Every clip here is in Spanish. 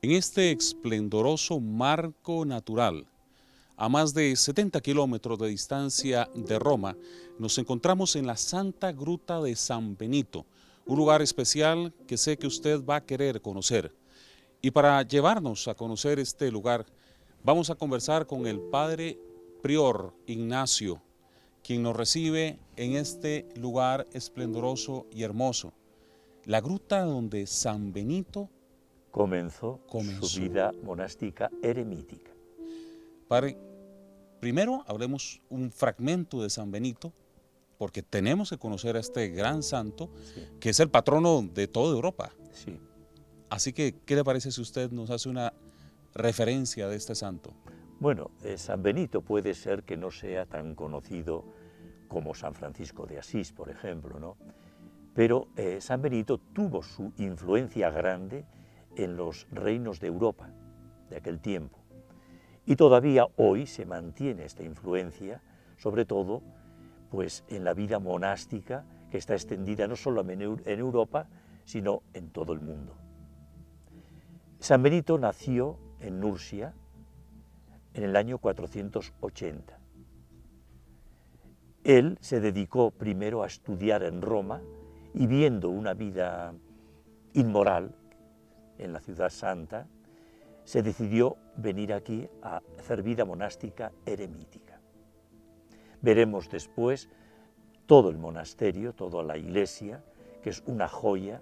En este esplendoroso marco natural, a más de 70 kilómetros de distancia de Roma, nos encontramos en la Santa Gruta de San Benito, un lugar especial que sé que usted va a querer conocer. Y para llevarnos a conocer este lugar, vamos a conversar con el Padre Prior Ignacio, quien nos recibe en este lugar esplendoroso y hermoso, la gruta donde San Benito comenzó su vida monástica eremítica. Padre, primero hablemos un fragmento de San Benito, porque tenemos que conocer a este gran santo, que es el patrono de toda Europa. Sí. Así que, ¿qué le parece si usted nos hace una referencia de este santo? Bueno, San Benito puede ser que no sea tan conocido como San Francisco de Asís, por ejemplo, ¿no? Pero San Benito tuvo su influencia grande en los reinos de Europa de aquel tiempo. Y todavía hoy se mantiene esta influencia, sobre todo pues, en la vida monástica que está extendida no solo en Europa, sino en todo el mundo. San Benito nació en Nursia en el año 480. Él se dedicó primero a estudiar en Roma y viendo una vida inmoral en la ciudad santa, se decidió venir aquí a hacer vida monástica eremítica. Veremos después todo el monasterio, toda la iglesia, que es una joya,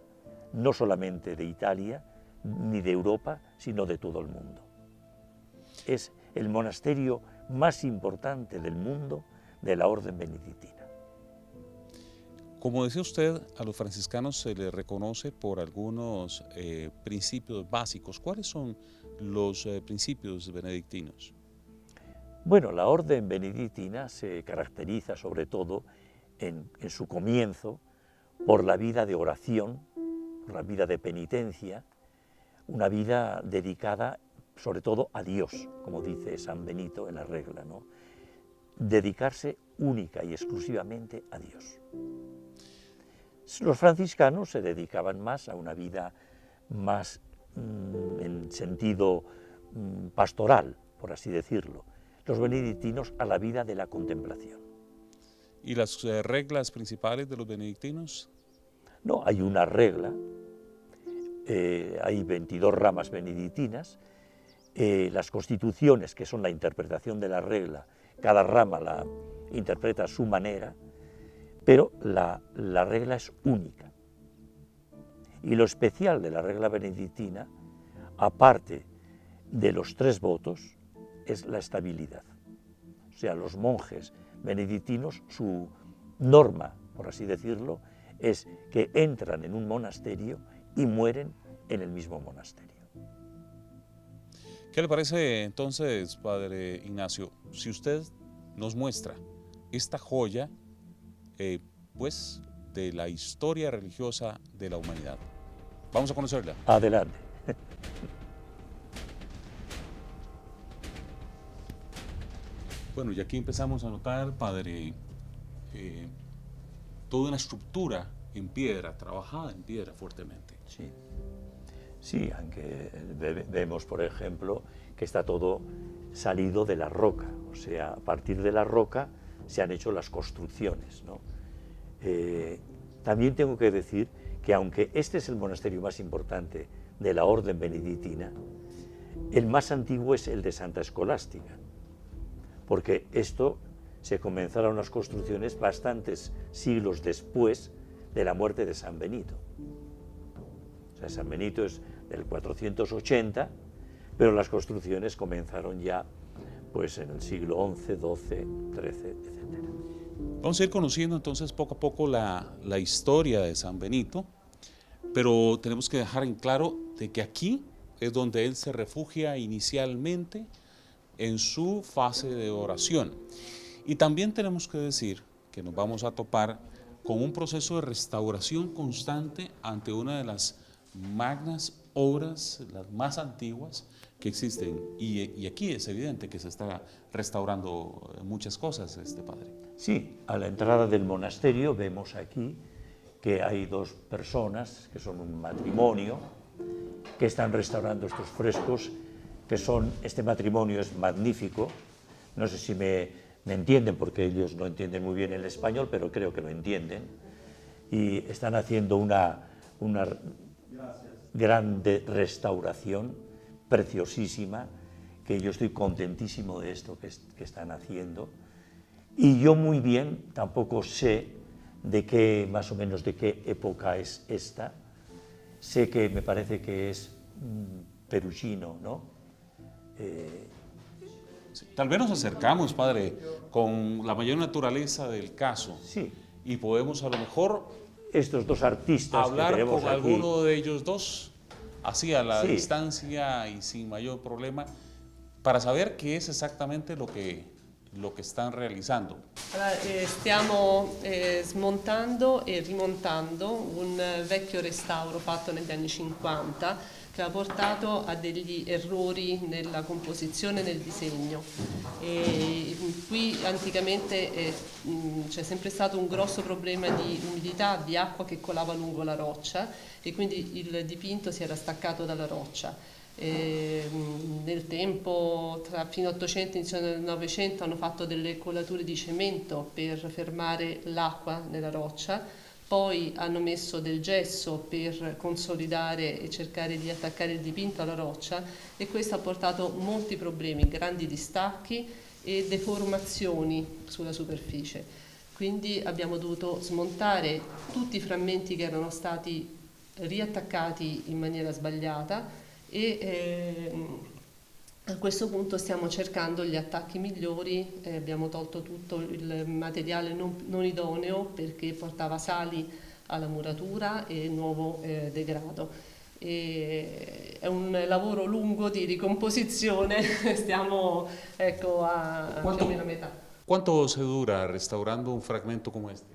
no solamente de Italia ni de Europa, sino de todo el mundo. Es el monasterio más importante del mundo de la orden benedictina. Como decía usted, a los franciscanos se les reconoce por algunos principios básicos. ¿Cuáles son los principios benedictinos? Bueno, la orden benedictina se caracteriza sobre todo en su comienzo por la vida de oración, por la vida de penitencia, una vida dedicada sobre todo a Dios, como dice San Benito en la regla, ¿no? Dedicarse única y exclusivamente a Dios. Los franciscanos se dedicaban más a una vida más en sentido pastoral, por así decirlo. Los benedictinos a la vida de la contemplación. ¿Y las reglas principales de los benedictinos? No, hay una regla, hay 22 ramas benedictinas, las constituciones, que son la interpretación de la regla, cada rama la interpreta a su manera, pero la regla es única. Y lo especial de la regla benedictina, aparte de los 3 votos, es la estabilidad. O sea, los monjes benedictinos, su norma, por así decirlo, es que entran en un monasterio y mueren en el mismo monasterio. ¿Qué le parece entonces, Padre Ignacio, si usted nos muestra esta joya pues, de la historia religiosa de la humanidad? Vamos a conocerla. Adelante. Bueno, y aquí empezamos a notar, Padre, toda una estructura en piedra, trabajada en piedra fuertemente. Sí, sí, aunque vemos, por ejemplo, que está todo salido de la roca, o sea, a partir de la roca se han hecho las construcciones, ¿no? También tengo que decir que aunque este es el monasterio más importante de la orden benedictina, el más antiguo es el de Santa Escolástica, porque esto se comenzaron las construcciones bastantes siglos después de la muerte de San Benito. O sea, San Benito es del 480, pero las construcciones comenzaron ya pues, en el siglo XI, XII, XIII, etc. Vamos a ir conociendo entonces poco a poco la historia de San Benito, pero tenemos que dejar en claro de que aquí es donde él se refugia inicialmente en su fase de oración. Y también tenemos que decir que nos vamos a topar con un proceso de restauración constante ante una de las magnas obras, las más antiguas que existen. Y aquí es evidente que se está restaurando muchas cosas, padre. Sí, a la entrada del monasterio vemos aquí que hay 2 personas que son un matrimonio que están restaurando estos frescos, que son, este matrimonio es magnífico, no sé si me entienden porque ellos no entienden muy bien el español, pero creo que lo entienden, y están haciendo una grande restauración, preciosísima, que yo estoy contentísimo de esto que están haciendo, y yo muy bien tampoco sé de qué, más o menos de qué época es esta. Sé que me parece que es Perugino, ¿no? Sí, tal vez nos acercamos, padre, con la mayor naturaleza del caso. Sí. Y podemos a lo mejor Estos dos artistas que hablar tenemos con aquí, alguno de ellos dos, así a la Sí. distancia y sin mayor problema, para saber qué es exactamente lo que están realizando. Allora, stiamo smontando e rimontando un vecchio restauro fatto negli anni 50 che ha portato a degli errori nella composizione e nel disegno. E qui anticamente c'è sempre stato un grosso problema di umidità, di acqua che colava lungo la roccia e quindi il dipinto si era staccato dalla roccia. Nel tempo, tra fine 800 e inizio del 900, hanno fatto delle colature di cemento per fermare l'acqua nella roccia, poi hanno messo del gesso per consolidare e cercare di attaccare il dipinto alla roccia, e questo ha portato molti problemi, grandi distacchi e deformazioni sulla superficie. Quindi abbiamo dovuto smontare tutti i frammenti che erano stati riattaccati in maniera sbagliata, e a questo punto stiamo cercando gli attacchi migliori. Abbiamo tolto tutto il materiale non idoneo perché portava sali alla muratura e nuovo degrado. È un lavoro lungo di ricomposizione, stiamo più o meno a metà. ¿Cuánto se dura restaurando un fragmento como este?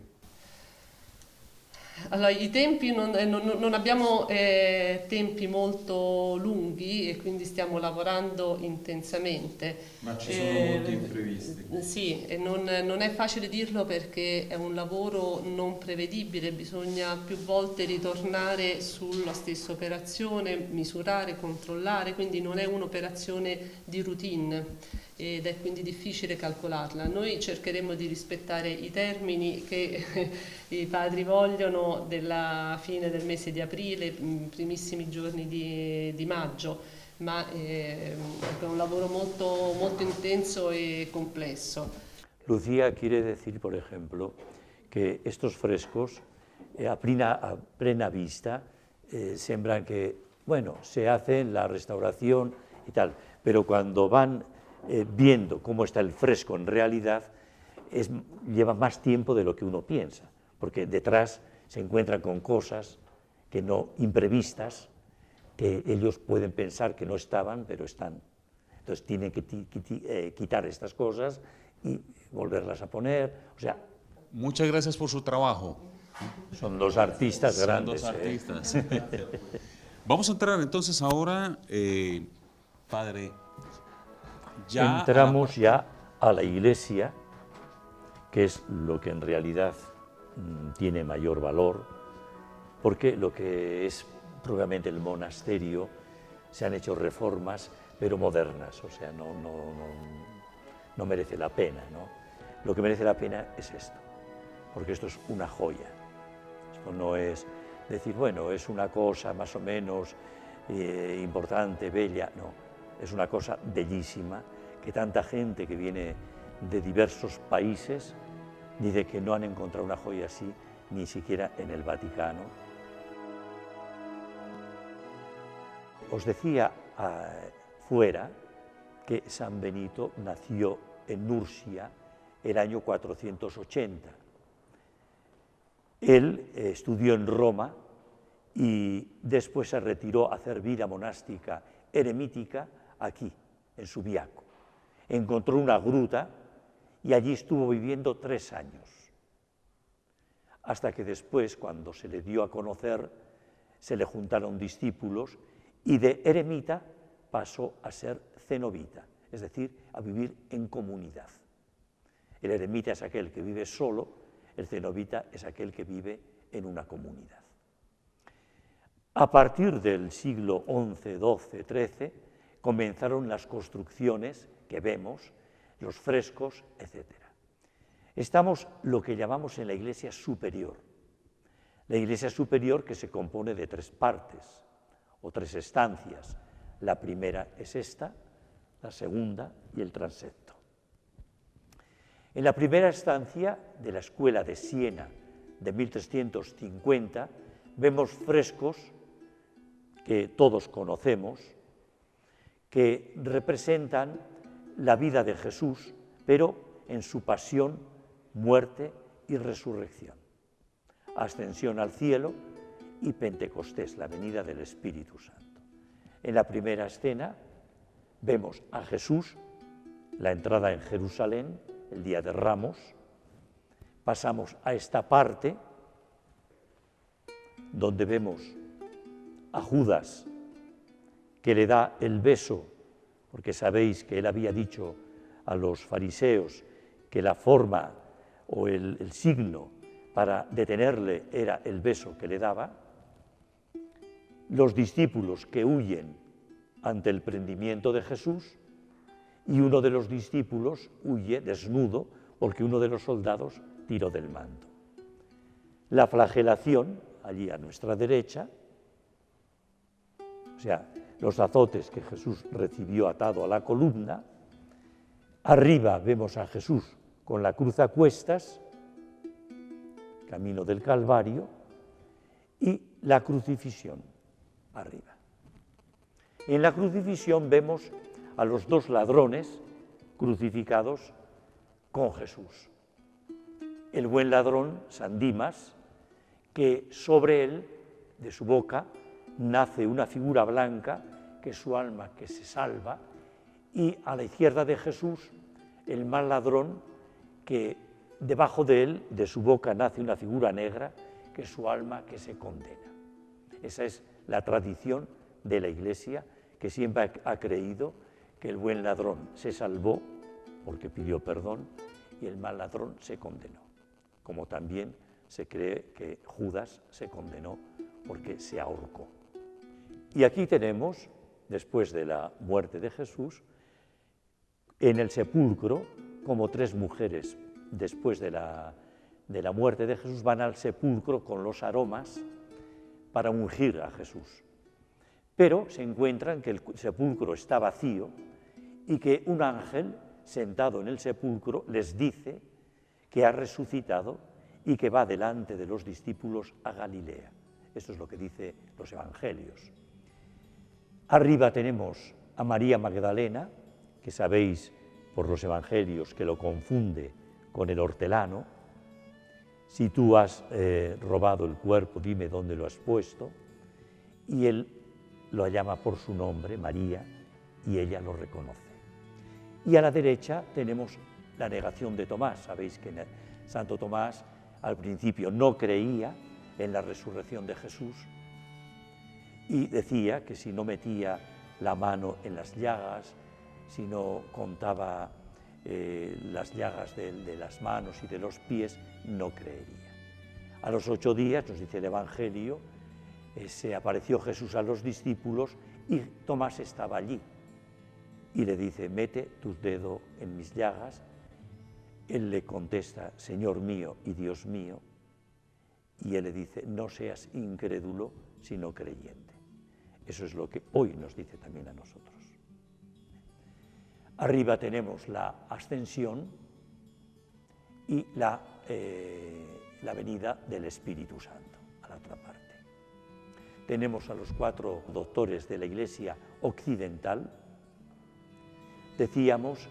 Allora, i tempi non abbiamo tempi molto lunghi e quindi stiamo lavorando intensamente. Ma ci sono molti imprevisti. Sì, e non è facile dirlo perché è un lavoro non prevedibile, bisogna più volte ritornare sulla stessa operazione, misurare, controllare, quindi non è un'operazione di routine ed è quindi difficile calcolarla. Noi cercheremo di rispettare i termini che i padri vogliono della fine del mese di aprile, primissimi giorni di maggio, ma è un lavoro molto, molto intenso e complesso. Lucía quiere decir, por ejemplo, que estos frescos a plena vista sembran que, bueno, se hace la restauración y tal, pero cuando van viendo cómo está el fresco en realidad, lleva más tiempo de lo que uno piensa, porque detrás se encuentran con cosas que no imprevistas, que ellos pueden pensar que no estaban, pero están. Entonces tienen que quitar estas cosas y volverlas a poner. O sea, Muchas gracias por su trabajo. son dos artistas Son grandes. dos artistas. Vamos a entrar entonces ahora, padre, ya Entramos ya a la iglesia, que es lo que en realidad tiene mayor valor, porque lo que es propiamente el monasterio se han hecho reformas, pero modernas, o sea, no merece la pena, ¿no? Lo que merece la pena es esto, porque esto es una joya. Esto no es decir, bueno, es una cosa más o menos importante, bella, no, es una cosa bellísima, que tanta gente que viene de diversos países dice que no han encontrado una joya así, ni siquiera en el Vaticano. Os decía fuera que San Benito nació en Nursia el año 480. Él estudió en Roma y después se retiró a hacer vida monástica eremítica aquí, en Subiaco. Encontró una gruta y allí estuvo viviendo 3 años. Hasta que después, cuando se le dio a conocer, se le juntaron discípulos y de eremita pasó a ser cenobita, es decir, a vivir en comunidad. El eremita es aquel que vive solo, el cenobita es aquel que vive en una comunidad. A partir del siglo XI, XII, XIII, comenzaron las construcciones que vemos, los frescos, etc. Estamos lo que llamamos en la iglesia superior. La iglesia superior que se compone de tres partes o tres estancias. La primera es esta, la segunda y el transepto. En la primera estancia de la escuela de Siena de 1350 vemos frescos que todos conocemos, que representan la vida de Jesús, pero en su pasión, muerte y resurrección. Ascensión al cielo y Pentecostés, la venida del Espíritu Santo. En la primera escena vemos a Jesús, la entrada en Jerusalén, el día de Ramos. Pasamos a esta parte donde vemos a Judas que le da el beso, porque sabéis que él había dicho a los fariseos que la forma o el signo para detenerle era el beso que le daba. Los discípulos que huyen ante el prendimiento de Jesús, y uno de los discípulos huye desnudo porque uno de los soldados tiró del manto. La flagelación, allí a nuestra derecha, o sea, los azotes que Jesús recibió atado a la columna. Arriba vemos a Jesús con la cruz a cuestas, camino del Calvario, y la crucifixión arriba. En la crucifixión vemos a los dos ladrones crucificados con Jesús. El buen ladrón, San Dimas, que sobre él, de su boca, nace una figura blanca, que es su alma que se salva, y a la izquierda de Jesús, el mal ladrón, que debajo de él, de su boca, nace una figura negra, que es su alma que se condena. Esa es la tradición de la Iglesia, que siempre ha creído que el buen ladrón se salvó porque pidió perdón y el mal ladrón se condenó, como también se cree que Judas se condenó porque se ahorcó. Y aquí tenemos, después de la muerte de Jesús, en el sepulcro, como tres mujeres después de la muerte de Jesús van al sepulcro con los aromas para ungir a Jesús. Pero se encuentran que el sepulcro está vacío y que un ángel sentado en el sepulcro les dice que ha resucitado y que va delante de los discípulos a Galilea. Esto es lo que dicen los evangelios. Arriba tenemos a María Magdalena, que sabéis por los evangelios que lo confunde con el hortelano. Si tú has robado el cuerpo, dime dónde lo has puesto. Y él lo llama por su nombre, María, y ella lo reconoce. Y a la derecha tenemos la negación de Tomás. Sabéis que Santo Tomás al principio no creía en la resurrección de Jesús y decía que si no metía la mano en las llagas, si no contaba las llagas de las manos y de los pies, no creería. A los 8 días, nos dice el Evangelio, se apareció Jesús a los discípulos y Tomás estaba allí. Y le dice, mete tu dedo en mis llagas. Él le contesta, Señor mío y Dios mío. Y él le dice, no seas incrédulo, sino creyente. Eso es lo que hoy nos dice también a nosotros. Arriba tenemos la ascensión y la venida del Espíritu Santo, a la otra parte. Tenemos a los 4 doctores de la Iglesia occidental. Decíamos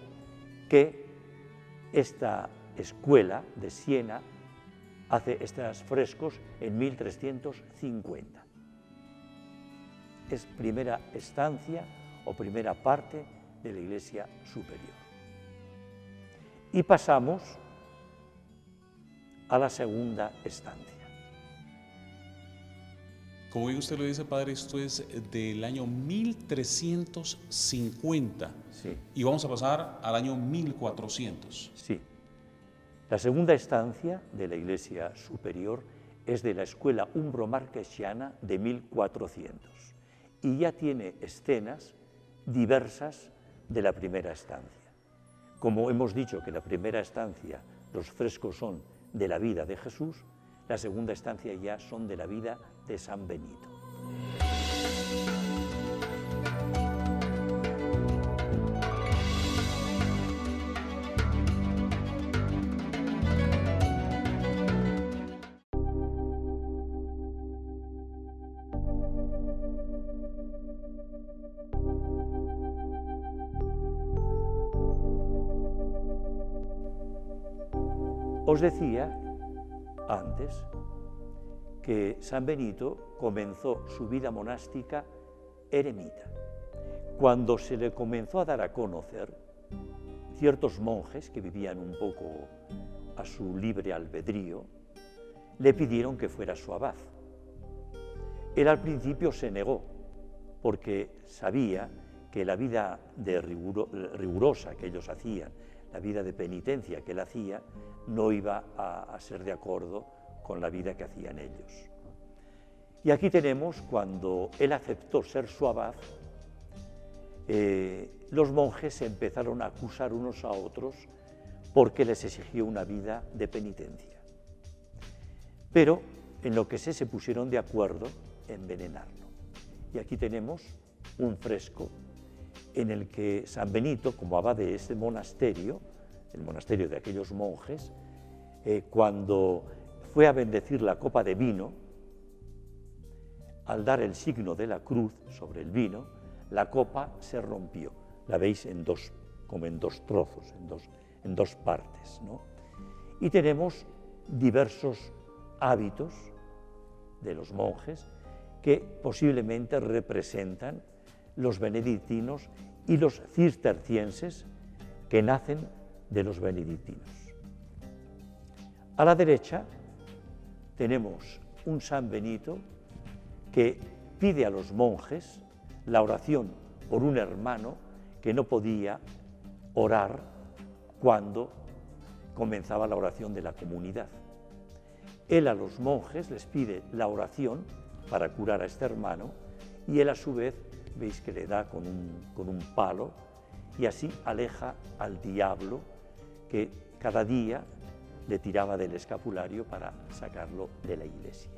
que esta escuela de Siena hace estos frescos en 1350. Es primera estancia o primera parte de la Iglesia superior. Y pasamos a la segunda estancia. Como bien usted lo dice, padre, esto es del año 1350. Sí. Y vamos a pasar al año 1400. Sí. La segunda estancia de la Iglesia superior es de la escuela umbro-marquesiana de 1400 y ya tiene escenas diversas de la primera estancia. Como hemos dicho que la primera estancia, los frescos son de la vida de Jesús, la segunda estancia ya son de la vida de San Benito. Os decía antes que San Benito comenzó su vida monástica eremita. Cuando se le comenzó a dar a conocer, ciertos monjes que vivían un poco a su libre albedrío, le pidieron que fuera su abad. Él al principio se negó, porque sabía que la vida rigurosa que ellos hacían, la vida de penitencia que él hacía, no iba a ser de acuerdo con la vida que hacían ellos. Y aquí tenemos cuando él aceptó ser su abad, los monjes se empezaron a acusar unos a otros porque les exigió una vida de penitencia. Pero en lo que se pusieron de acuerdo, envenenarlo. Y aquí tenemos un fresco en el que San Benito, como abad de este monasterio, el monasterio de aquellos monjes, cuando fue a bendecir la copa de vino, al dar el signo de la cruz sobre el vino, la copa se rompió. La veis como en dos trozos, en dos partes, ¿no? Y tenemos diversos hábitos de los monjes que posiblemente representan los benedictinos y los cistercienses que nacen de los benedictinos. A la derecha tenemos un San Benito que pide a los monjes la oración por un hermano que no podía orar cuando comenzaba la oración de la comunidad. Él a los monjes les pide la oración para curar a este hermano y él a su vez, veis que le da con un palo y así aleja al diablo que cada día le tiraba del escapulario para sacarlo de la iglesia.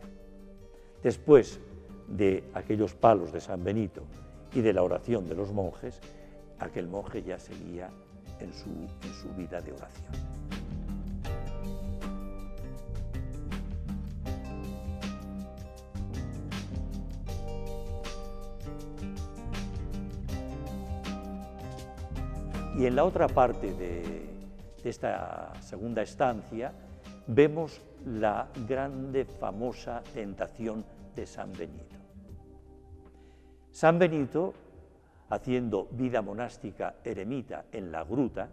Después de aquellos palos de San Benito y de la oración de los monjes, aquel monje ya seguía en su vida de oración. Y en la otra parte de esta segunda estancia vemos la grande, famosa tentación de San Benito. San Benito, haciendo vida monástica eremita en la gruta,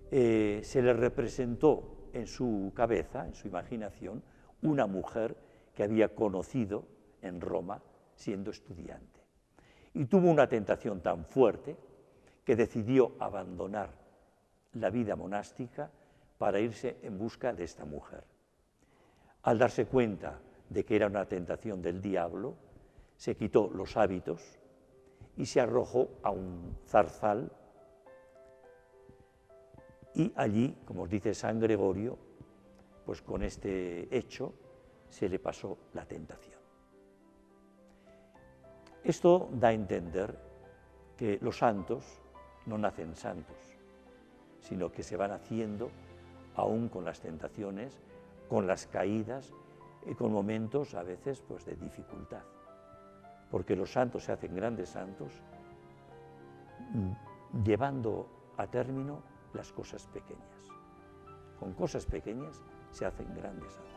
se le representó en su cabeza, en su imaginación, una mujer que había conocido en Roma siendo estudiante. Y tuvo una tentación tan fuerte que decidió abandonar la vida monástica para irse en busca de esta mujer. Al darse cuenta de que era una tentación del diablo, se quitó los hábitos y se arrojó a un zarzal y allí, como os dice San Gregorio, pues con este hecho se le pasó la tentación. Esto da a entender que los santos no nacen santos, sino que se van haciendo aún con las tentaciones, con las caídas y con momentos a veces pues, de dificultad. Porque los santos se hacen grandes santos llevando a término las cosas pequeñas. Con cosas pequeñas se hacen grandes santos.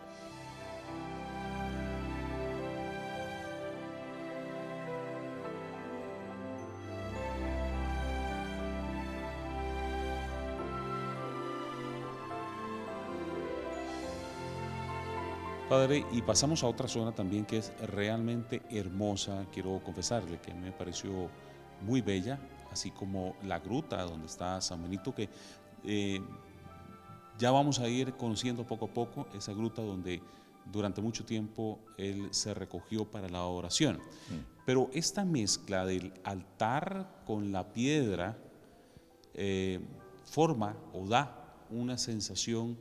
Padre, y pasamos a otra zona también que es realmente hermosa. Quiero confesarle que me pareció muy bella, así como la gruta donde está San Benito, que ya vamos a ir conociendo poco a poco esa gruta donde durante mucho tiempo él se recogió para la oración. Pero esta mezcla del altar con la piedra forma o da una sensación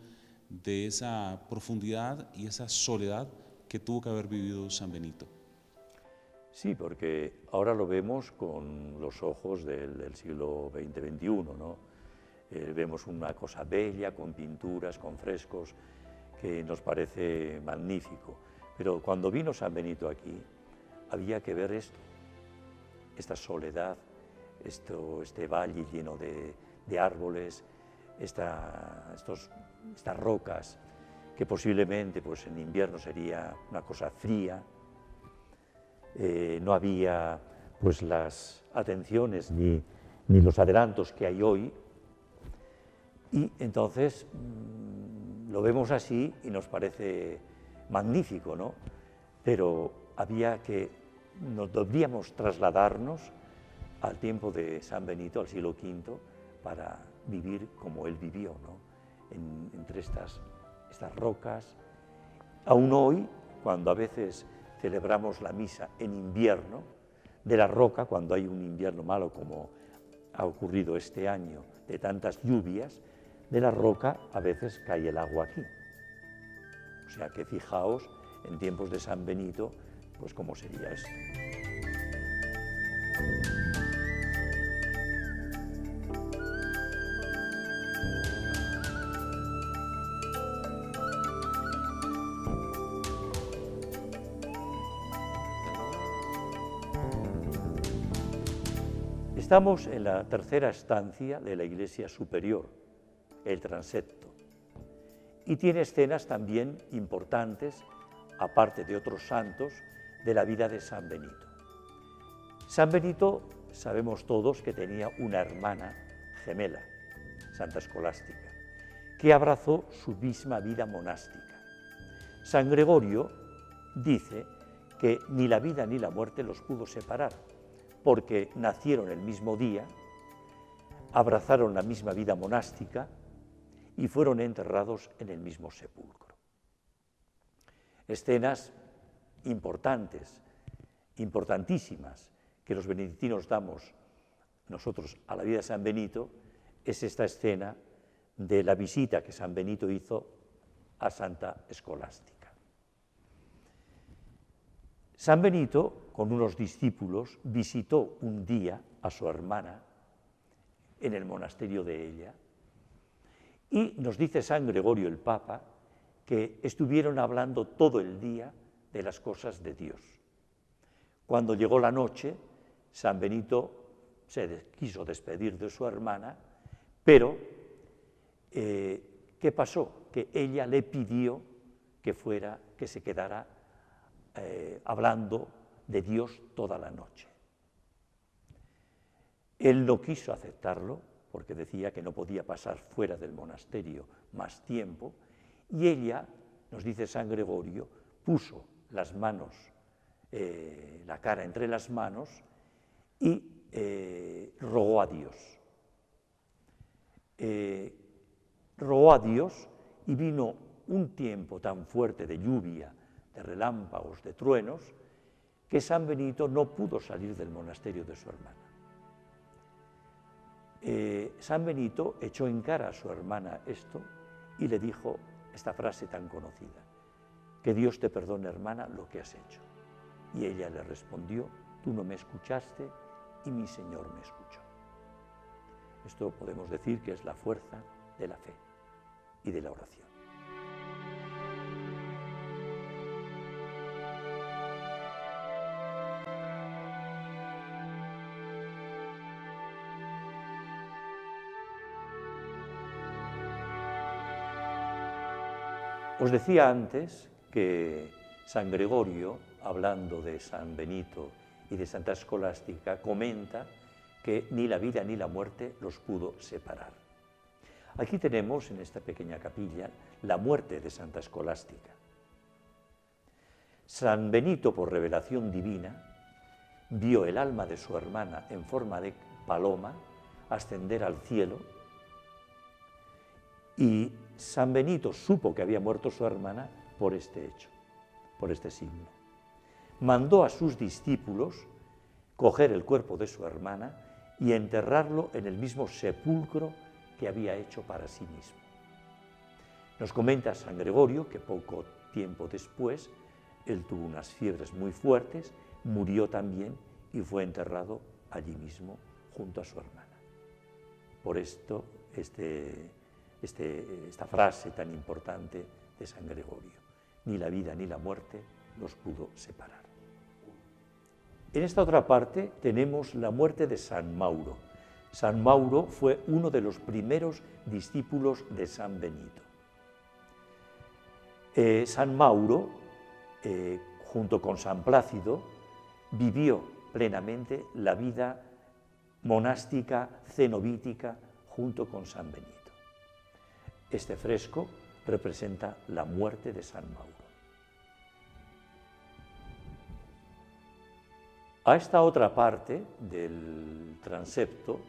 de esa profundidad y esa soledad que tuvo que haber vivido San Benito. Sí, porque ahora lo vemos con los ojos del siglo XX-XXI, ¿no? Vemos una cosa bella, con pinturas, con frescos, que nos parece magnífico. Pero cuando vino San Benito aquí, había que ver esto, esta soledad, este valle lleno de árboles, estas rocas, que posiblemente pues, en invierno sería una cosa fría. No había pues, las atenciones ni los adelantos que hay hoy, y entonces lo vemos así y nos parece magnífico, ¿no? Pero nos deberíamos trasladarnos al tiempo de San Benito, al siglo V, para vivir como él vivió, ¿no? Entre estas rocas. Aún hoy, cuando a veces celebramos la misa en invierno, de la roca, cuando hay un invierno malo como ha ocurrido este año, de tantas lluvias, de la roca a veces cae el agua aquí. O sea que fijaos, en tiempos de San Benito, pues cómo sería esto. Estamos en la tercera estancia de la iglesia superior, el transepto, y tiene escenas también importantes, aparte de otros santos, de la vida de San Benito. San Benito, sabemos todos que tenía una hermana gemela, Santa Escolástica, que abrazó su misma vida monástica. San Gregorio dice que ni la vida ni la muerte los pudo separar, porque nacieron el mismo día, abrazaron la misma vida monástica y fueron enterrados en el mismo sepulcro. Escenas importantes, importantísimas, que los benedictinos damos nosotros a la vida de San Benito, es esta escena de la visita que San Benito hizo a Santa Escolástica. San Benito, con unos discípulos, visitó un día a su hermana en el monasterio de ella, y nos dice San Gregorio el Papa que estuvieron hablando todo el día de las cosas de Dios. Cuando llegó la noche, San Benito se quiso despedir de su hermana, pero ¿qué pasó? Que ella le pidió que se quedara hablando de Dios toda la noche. Él no quiso aceptarlo porque decía que no podía pasar fuera del monasterio más tiempo, y ella, nos dice San Gregorio, puso las manos, la cara entre las manos y rogó a Dios. Rogó a Dios y vino un tiempo tan fuerte de lluvia, de relámpagos, de truenos, que San Benito no pudo salir del monasterio de su hermana. San Benito echó en cara a su hermana esto y le dijo esta frase tan conocida: que Dios te perdone, hermana, lo que has hecho. Y ella le respondió: tú no me escuchaste y mi Señor me escuchó. Esto podemos decir que es la fuerza de la fe y de la oración. Os decía antes que San Gregorio, hablando de San Benito y de Santa Escolástica, comenta que ni la vida ni la muerte los pudo separar. Aquí tenemos, en esta pequeña capilla, la muerte de Santa Escolástica. San Benito, por revelación divina, vio el alma de su hermana en forma de paloma ascender al cielo, y San Benito supo que había muerto su hermana por este hecho. por este signo. Mandó a sus discípulos coger el cuerpo de su hermana y enterrarlo en el mismo sepulcro que había hecho para sí mismo. Nos comenta San Gregorio que poco tiempo después él tuvo unas fiebres muy fuertes, murió también y fue enterrado allí mismo junto a su hermana. Por esto, esta frase tan importante de San Gregorio: ni la vida ni la muerte los pudo separar. En esta otra parte tenemos la muerte de San Mauro. San Mauro fue uno de los primeros discípulos de San Benito. San Mauro, junto con San Plácido, vivió plenamente la vida monástica, cenobítica, junto con San Benito. Este fresco representa la muerte de San Mauro. A esta otra parte del transepto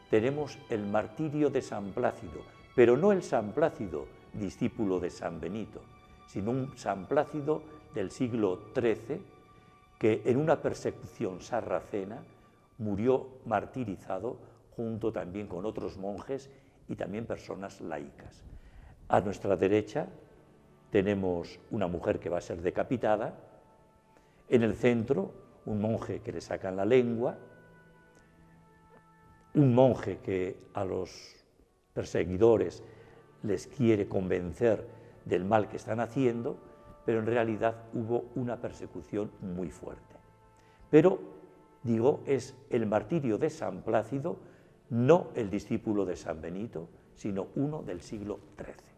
tenemos el martirio de San Plácido, pero no el San Plácido, discípulo de San Benito, sino un San Plácido del siglo XIII que en una persecución sarracena murió martirizado junto también con otros monjes y también personas laicas. A nuestra derecha tenemos una mujer que va a ser decapitada, en el centro un monje que le sacan la lengua, un monje que a los perseguidores les quiere convencer del mal que están haciendo, pero en realidad hubo una persecución muy fuerte. Pero, digo, es el martirio de San Plácido, no el discípulo de San Benito, sino uno del siglo XIII.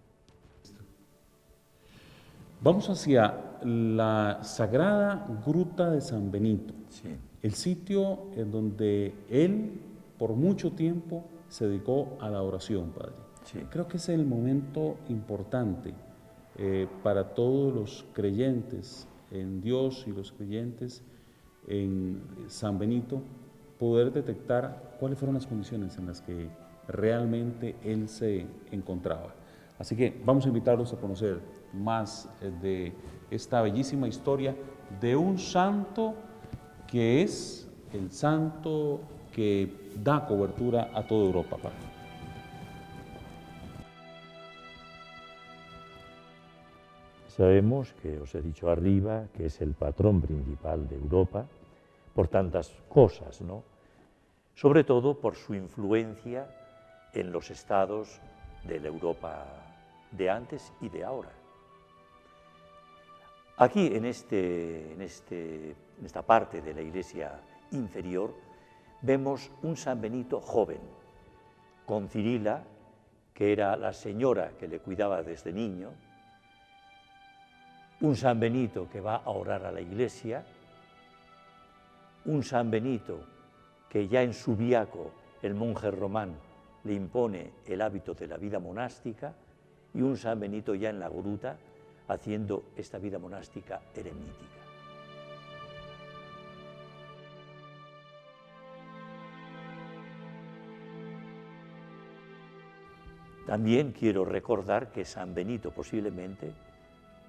Vamos hacia la sagrada gruta de San Benito, Sí. el sitio en donde él por mucho tiempo se dedicó a la oración, Padre. Sí. Creo que es el momento importante para todos los creyentes en Dios y los creyentes en San Benito, poder detectar cuáles fueron las condiciones en las que realmente él se encontraba. Así que vamos a invitarlos a conocer más de esta bellísima historia de un santo que es el santo que da cobertura a toda Europa, Padre. Sabemos que os he dicho arriba que es el patrón principal de Europa por tantas cosas, ¿no? Sobre todo por su influencia en los estados de la Europa de antes y de ahora. Aquí, en esta parte de la iglesia inferior, vemos un San Benito joven, con Cirila, que era la señora que le cuidaba desde niño, un San Benito que va a orar a la iglesia, un San Benito que ya en Subiaco el monje román le impone el hábito de la vida monástica, y un San Benito ya en la gruta haciendo esta vida monástica eremítica. También quiero recordar que San Benito posiblemente,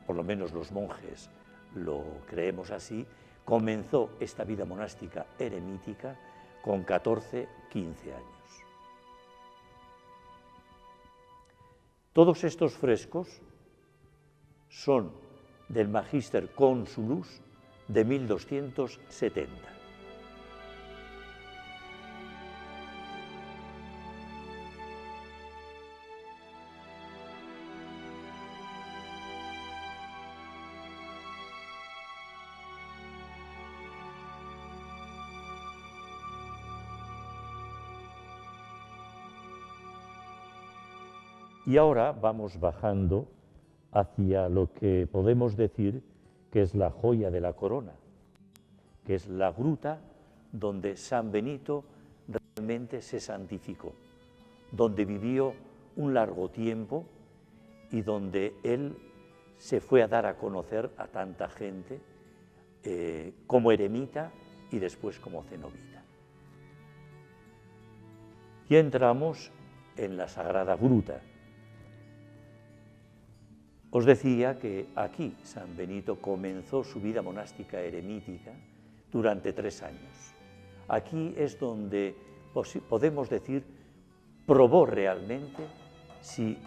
por lo menos los monjes lo creemos así, comenzó esta vida monástica eremítica con 14, 15 años. Todos estos frescos son del Magister Consulus de 1270. Y ahora vamos bajando hacia lo que podemos decir que es la joya de la corona, que es la gruta donde San Benito realmente se santificó, donde vivió un largo tiempo y donde él se fue a dar a conocer a tanta gente como eremita y después como cenobita. Y entramos en la sagrada gruta. Os decía que aquí San Benito comenzó su vida monástica eremítica durante 3 años. Aquí es donde podemos decir probó realmente si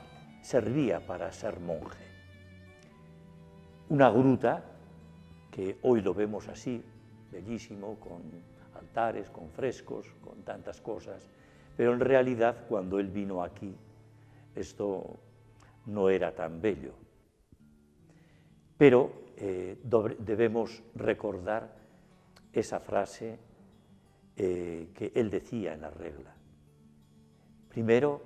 servía para ser monje. Una gruta que hoy lo vemos así, bellísimo, con altares, con frescos, con tantas cosas, pero en realidad cuando él vino aquí esto no era tan bello. Pero debemos recordar esa frase que él decía en la regla. Primero,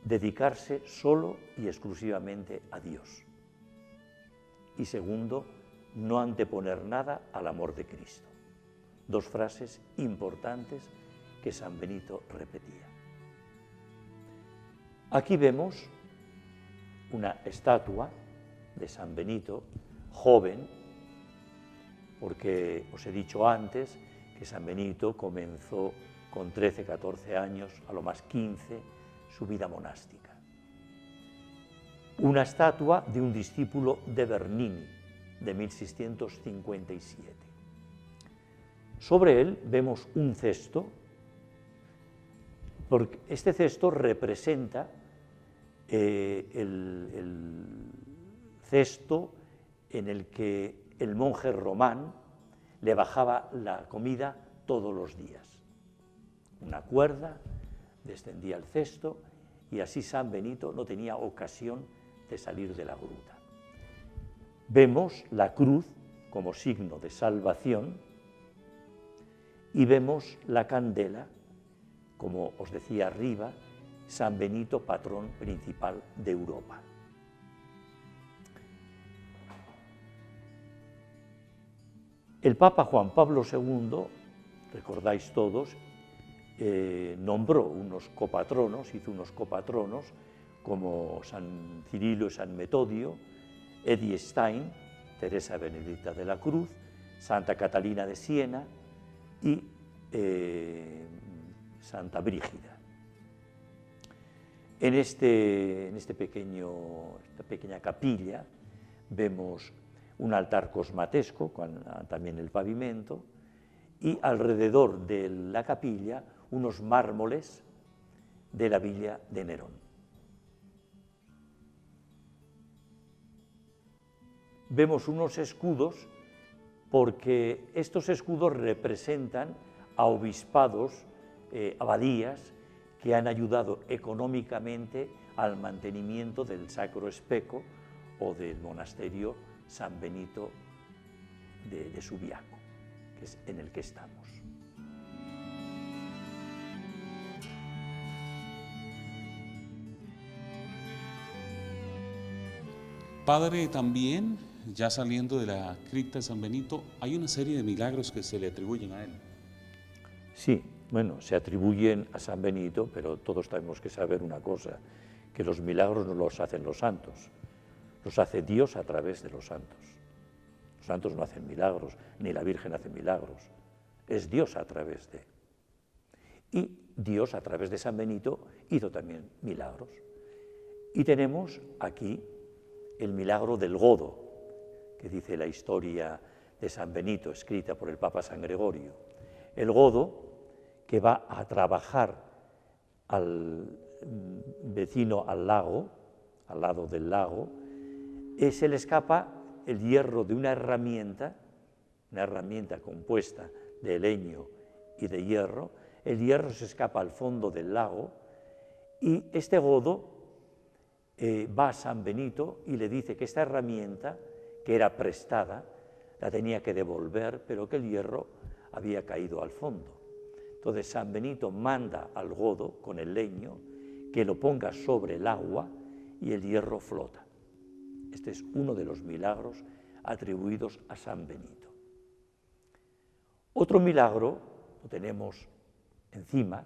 dedicarse solo y exclusivamente a Dios. Y segundo, no anteponer nada al amor de Cristo. 2 frases importantes que San Benito repetía. Aquí vemos una estatua de San Benito, joven, porque os he dicho antes que San Benito comenzó con 13, 14 años, a lo más 15, su vida monástica. Una estatua de un discípulo de Bernini, de 1657. Sobre él vemos un cesto, porque este cesto representa el cesto en el que el monje Román le bajaba la comida todos los días. Una cuerda, descendía el cesto y así San Benito no tenía ocasión de salir de la gruta. Vemos la cruz como signo de salvación y vemos la candela, como os decía arriba, San Benito, patrón principal de Europa. El Papa Juan Pablo II, recordáis todos, nombró unos copatronos, hizo unos copatronos como San Cirilo y San Metodio, Edith Stein, Teresa Benedicta de la Cruz, Santa Catalina de Siena y Santa Brígida. En esta pequeña capilla vemos un altar cosmatesco, con también el pavimento, y alrededor de la capilla unos mármoles de la villa de Nerón. Vemos unos escudos porque estos escudos representan a obispados, abadías, que han ayudado económicamente al mantenimiento del Sacro Especo o del monasterio San Benito de Subiaco, que es en el que estamos. Padre, también, ya saliendo de la cripta de San Benito, hay una serie de milagros que se le atribuyen a él. Sí, bueno, se atribuyen a San Benito, pero todos tenemos que saber una cosa, que los milagros no los hacen los santos, los hace Dios a través de los santos. Los santos no hacen milagros, ni la Virgen hace milagros, es Dios a través de. Y Dios a través de San Benito hizo también milagros. Y tenemos aquí el milagro del godo, que dice la historia de San Benito, escrita por el Papa San Gregorio. El godo, que va a trabajar al vecino al lago, al lado del lago, se le escapa el hierro de una herramienta compuesta de leño y de hierro. El hierro se escapa al fondo del lago y este godo va a San Benito y le dice que esta herramienta, que era prestada, la tenía que devolver, pero que el hierro había caído al fondo. Entonces San Benito manda al godo con el leño que lo ponga sobre el agua y el hierro flota. Este es uno de los milagros atribuidos a San Benito. Otro milagro, lo tenemos encima,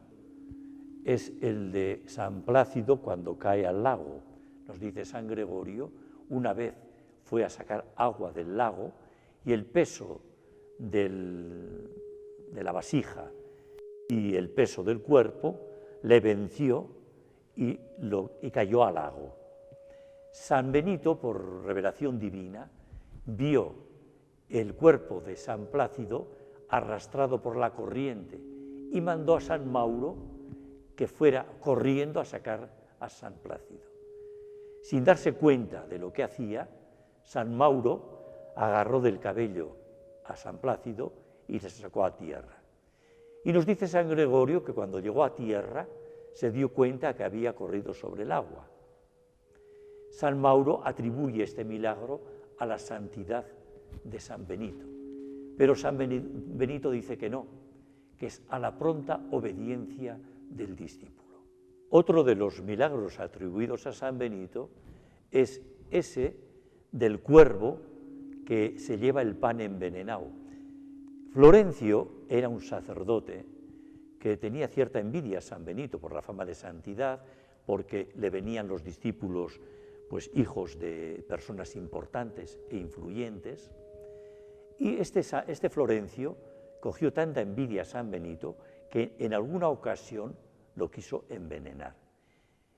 es el de San Plácido cuando cae al lago. Nos dice San Gregorio, una vez fue a sacar agua del lago y el peso de la vasija y el peso del cuerpo le venció y cayó al lago. San Benito, por revelación divina, vio el cuerpo de San Plácido arrastrado por la corriente y mandó a San Mauro que fuera corriendo a sacar a San Plácido. Sin darse cuenta de lo que hacía, San Mauro agarró del cabello a San Plácido y le sacó a tierra. Y nos dice San Gregorio que cuando llegó a tierra se dio cuenta que había corrido sobre el agua. San Mauro atribuye este milagro a la santidad de San Benito, pero San Benito dice que no, que es a la pronta obediencia del discípulo. Otro de los milagros atribuidos a San Benito es ese del cuervo que se lleva el pan envenenado. Florencio era un sacerdote que tenía cierta envidia a San Benito por la fama de santidad, porque le venían los discípulos, pues hijos de personas importantes e influyentes, y este Florencio cogió tanta envidia a San Benito que en alguna ocasión lo quiso envenenar.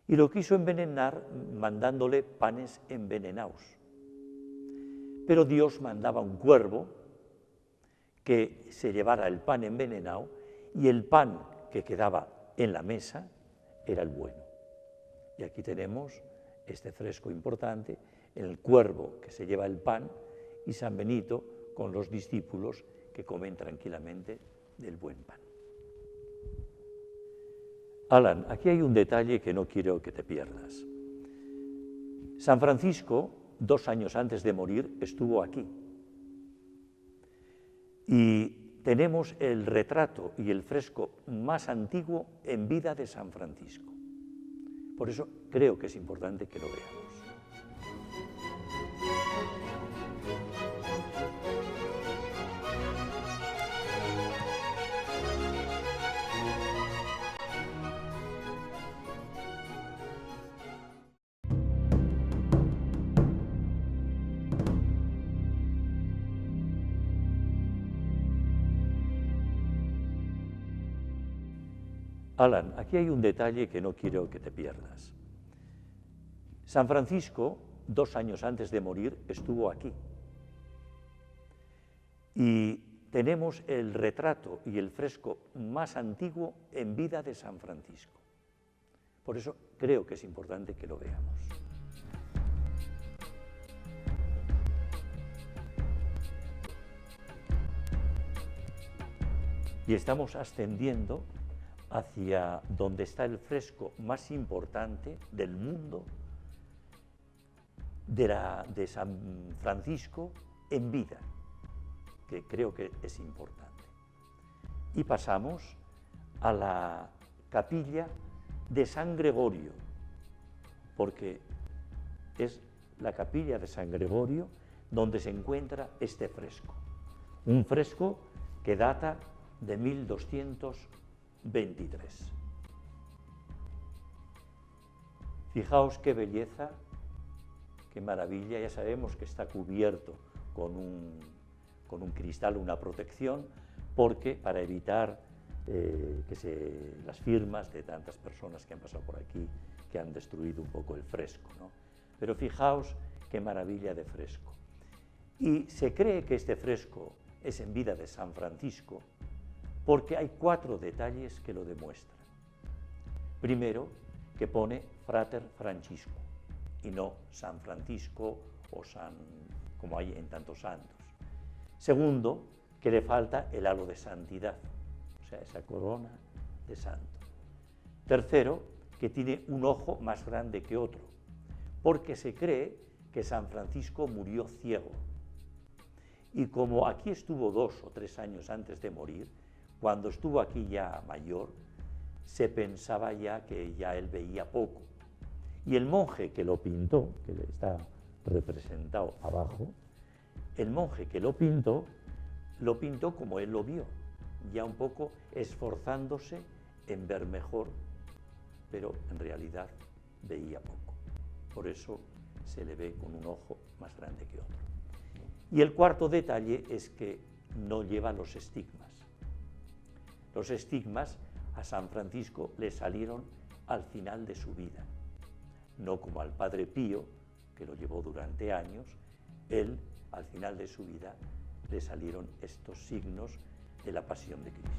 Y lo quiso envenenar mandándole panes envenenados. Pero Dios mandaba un cuervo que se llevara el pan envenenado y el pan que quedaba en la mesa era el bueno. Y aquí tenemos este fresco importante, el cuervo que se lleva el pan y San Benito con los discípulos que comen tranquilamente del buen pan. Alan, aquí hay un detalle que no quiero que te pierdas. San Francisco, 2 años antes de morir, estuvo aquí. Y tenemos el retrato y el fresco más antiguo en vida de San Francisco. Por eso creo que es importante que lo veamos. Alan, aquí hay un detalle que no quiero que te pierdas. San Francisco, 2 años antes de morir, estuvo aquí. Y tenemos el retrato y el fresco más antiguo en vida de San Francisco. Por eso creo que es importante que lo veamos. Y estamos ascendiendo hacia donde está el fresco más importante del mundo de San Francisco en vida, que creo que es importante. Y pasamos a la capilla de San Gregorio, porque es la capilla de San Gregorio donde se encuentra este fresco. Un fresco que data de 1223. Fijaos qué belleza, qué maravilla. Ya sabemos que está cubierto con un cristal, una protección, porque para evitar las firmas de tantas personas que han pasado por aquí, que han destruido un poco el fresco, ¿no? Pero fijaos qué maravilla de fresco. Y se cree que este fresco es en vida de San Francisco, porque hay 4 detalles que lo demuestran. Primero, que pone Frater Francisco y no San Francisco o San, como hay en tantos santos. Segundo, que le falta el halo de santidad, o sea, esa corona de santo. Tercero, que tiene un ojo más grande que otro, porque se cree que San Francisco murió ciego. Y como aquí estuvo 2 o 3 años antes de morir, cuando estuvo aquí ya mayor, se pensaba ya que ya él veía poco. Y el monje que lo pintó, que está representado abajo, el monje que lo pintó como él lo vio, ya un poco esforzándose en ver mejor, pero en realidad veía poco. Por eso se le ve con un ojo más grande que otro. Y el cuarto detalle es que no lleva los estigmas. Los estigmas a San Francisco le salieron al final de su vida, no como al Padre Pío, que lo llevó durante años, él, al final de su vida, le salieron estos signos de la pasión de Cristo.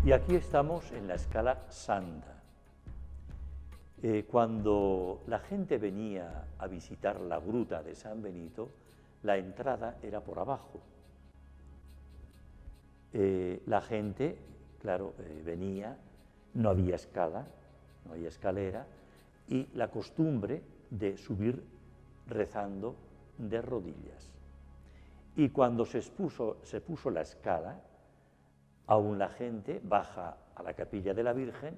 Y aquí estamos en la Scala Santa. Cuando la gente venía a visitar la gruta de San Benito, la entrada era por abajo. La gente, claro, venía, no había escala, no había escalera, y la costumbre de subir rezando de rodillas. Y cuando se puso la escala, aún la gente baja a la capilla de la Virgen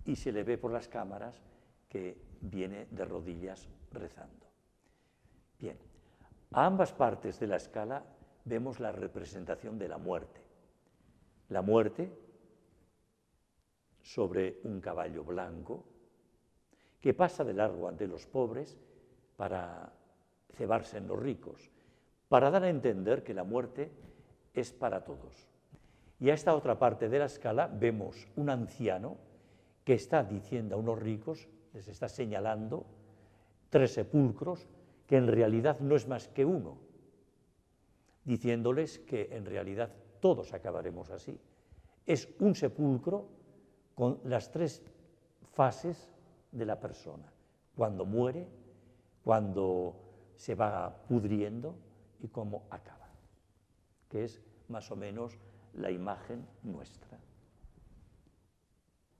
y se le ve por las cámaras que viene de rodillas rezando. Bien, a ambas partes de la escala vemos la representación de la muerte. La muerte sobre un caballo blanco que pasa de largo ante los pobres para cebarse en los ricos, para dar a entender que la muerte es para todos. Y a esta otra parte de la escala vemos un anciano que está diciendo a unos ricos, les está señalando 3 sepulcros, que en realidad no es más que uno, diciéndoles que en realidad todos acabaremos así. Es un sepulcro con las 3 fases de la persona, cuando muere, cuando se va pudriendo y cómo acaba, que es más o menos la imagen nuestra.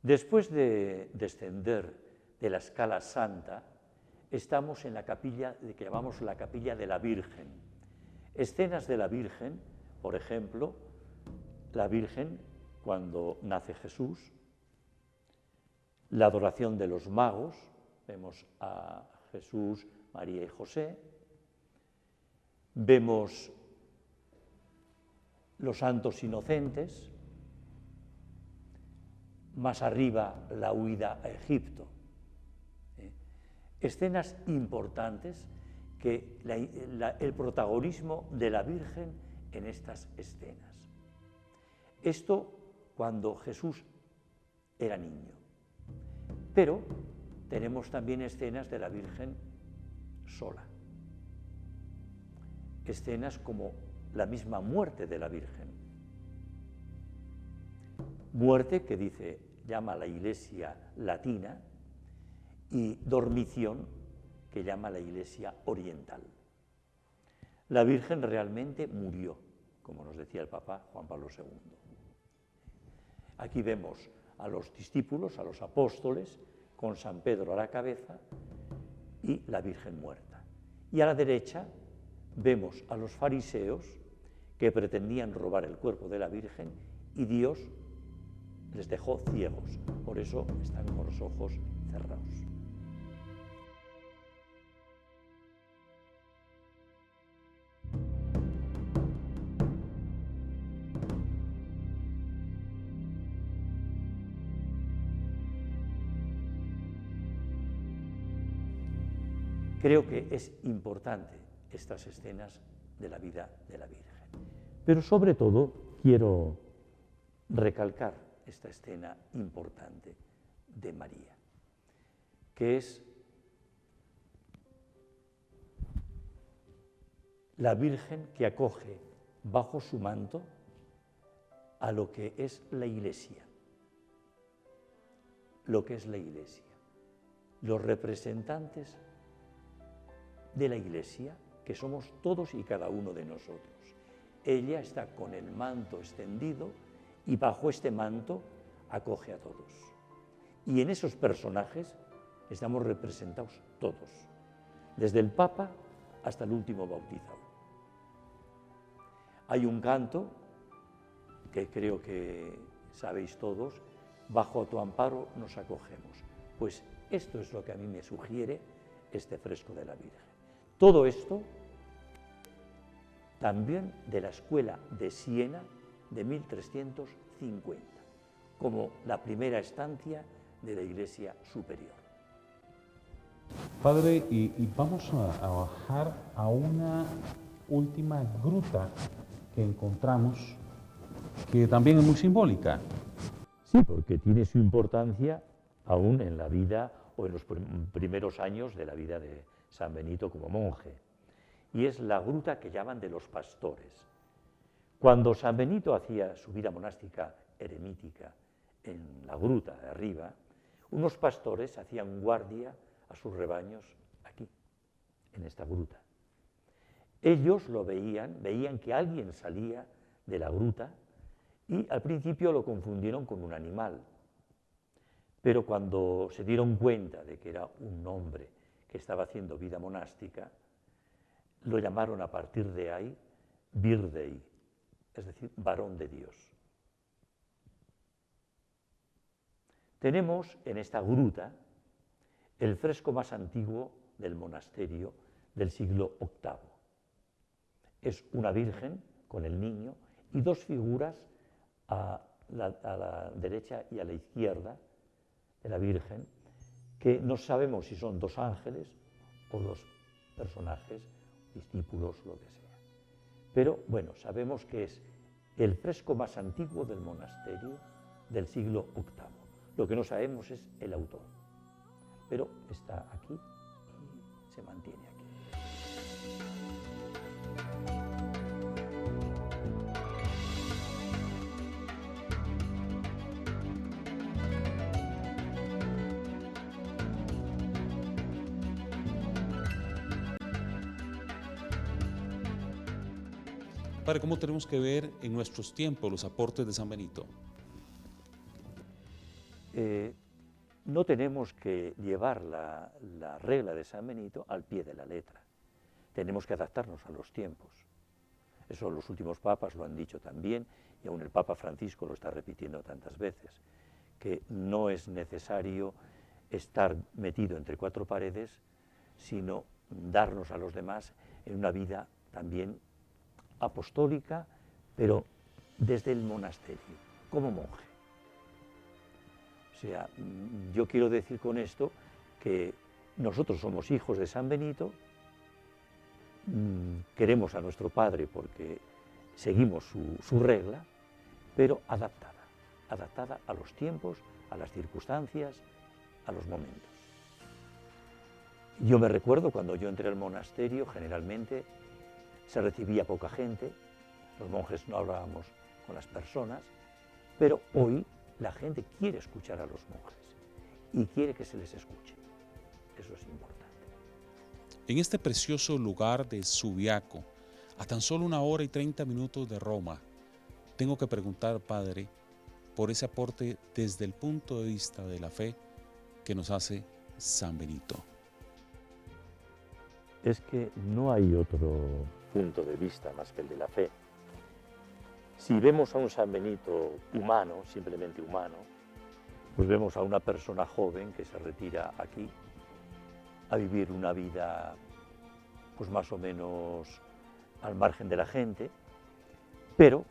Después de descender de la Scala Santa, estamos en la capilla que llamamos la Capilla de la Virgen. Escenas de la Virgen, por ejemplo, la Virgen cuando nace Jesús, la adoración de los magos, vemos a Jesús, María y José, vemos los santos inocentes, más arriba la huida a Egipto. Escenas importantes que el protagonismo de la Virgen en estas escenas. Esto cuando Jesús era niño. Pero tenemos también escenas de la Virgen sola. Escenas como la misma muerte de la Virgen. Muerte que llama la Iglesia latina, y dormición que llama la Iglesia oriental. La Virgen realmente murió, como nos decía el Papa Juan Pablo II. Aquí vemos a los discípulos, a los apóstoles, con San Pedro a la cabeza y la Virgen muerta. Y a la derecha vemos a los fariseos que pretendían robar el cuerpo de la Virgen y Dios les dejó ciegos, por eso están con los ojos cerrados. Creo que es importante estas escenas de la vida de la Virgen. Pero sobre todo quiero recalcar esta escena importante de María, que es la Virgen que acoge bajo su manto a lo que es la Iglesia. Lo que es la Iglesia. Los representantes de la Iglesia, que somos todos y cada uno de nosotros. Ella está con el manto extendido y bajo este manto acoge a todos. Y en esos personajes estamos representados todos, desde el Papa hasta el último bautizado. Hay un canto que creo que sabéis todos: bajo tu amparo nos acogemos. Pues esto es lo que a mí me sugiere este fresco de la Virgen. Todo esto también de la Escuela de Siena de 1350, como la primera estancia de la Iglesia superior. Padre, y vamos a bajar a una última gruta que encontramos, que también es muy simbólica. Sí, porque tiene su importancia aún en la vida o en los primeros años de la vida de San Benito como monje. Y es la gruta que llaman de los pastores. Cuando San Benito hacía su vida monástica eremítica en la gruta de arriba, unos pastores hacían guardia a sus rebaños aquí, en esta gruta. Ellos lo veían que alguien salía de la gruta y al principio lo confundieron con un animal. Pero cuando se dieron cuenta de que era un hombre que estaba haciendo vida monástica, lo llamaron a partir de ahí Vir Dei, es decir, varón de Dios. Tenemos en esta gruta el fresco más antiguo del monasterio del siglo VIII. Es una virgen con el niño y dos figuras a la derecha y a la izquierda de la Virgen, que no sabemos si son dos ángeles o dos personajes, discípulos, lo que sea. Pero bueno, sabemos que es el fresco más antiguo del monasterio del siglo VIII. Lo que no sabemos es el autor, pero está aquí y se mantiene aquí. Padre, ¿cómo tenemos que ver en nuestros tiempos los aportes de San Benito? No tenemos que llevar la regla de San Benito al pie de la letra. Tenemos que adaptarnos a los tiempos. Eso los últimos papas lo han dicho también, y aún el Papa Francisco lo está repitiendo tantas veces, que no es necesario estar metido entre cuatro paredes, sino darnos a los demás en una vida también apostólica, pero desde el monasterio, como monje. O sea, yo quiero decir con esto que nosotros somos hijos de San Benito, queremos a nuestro Padre porque seguimos su regla, pero adaptada a los tiempos, a las circunstancias, a los momentos. Yo me recuerdo cuando yo entré al monasterio, generalmente se recibía poca gente, los monjes no hablábamos con las personas, pero hoy la gente quiere escuchar a los monjes y quiere que se les escuche. Eso es importante. En este precioso lugar de Subiaco, a tan solo 1 hora y 30 minutos de Roma, tengo que preguntar, Padre, por ese aporte desde el punto de vista de la fe que nos hace San Benito. Es que no hay otro punto de vista más que el de la fe. Si vemos a un San Benito humano, simplemente humano, pues vemos a una persona joven que se retira aquí a vivir una vida pues más o menos al margen de la gente, pero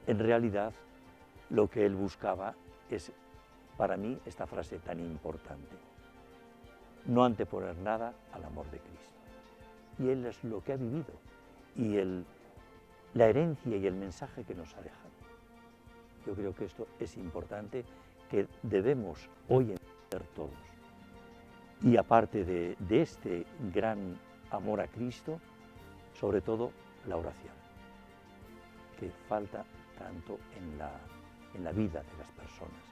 en realidad lo que él buscaba es, para mí, esta frase tan importante: no anteponer nada al amor de Cristo. Y él es lo que ha vivido y la herencia y el mensaje que nos ha dejado. Yo creo que esto es importante, que debemos hoy entender todos. Y aparte de este gran amor a Cristo, sobre todo la oración, que falta tanto en la vida de las personas.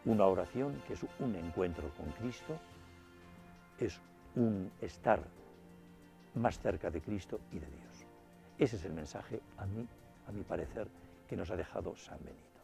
Una oración que es un encuentro con Cristo, es un estar más cerca de Cristo y de Dios. Ese es el mensaje, a mi parecer, que nos ha dejado San Benito.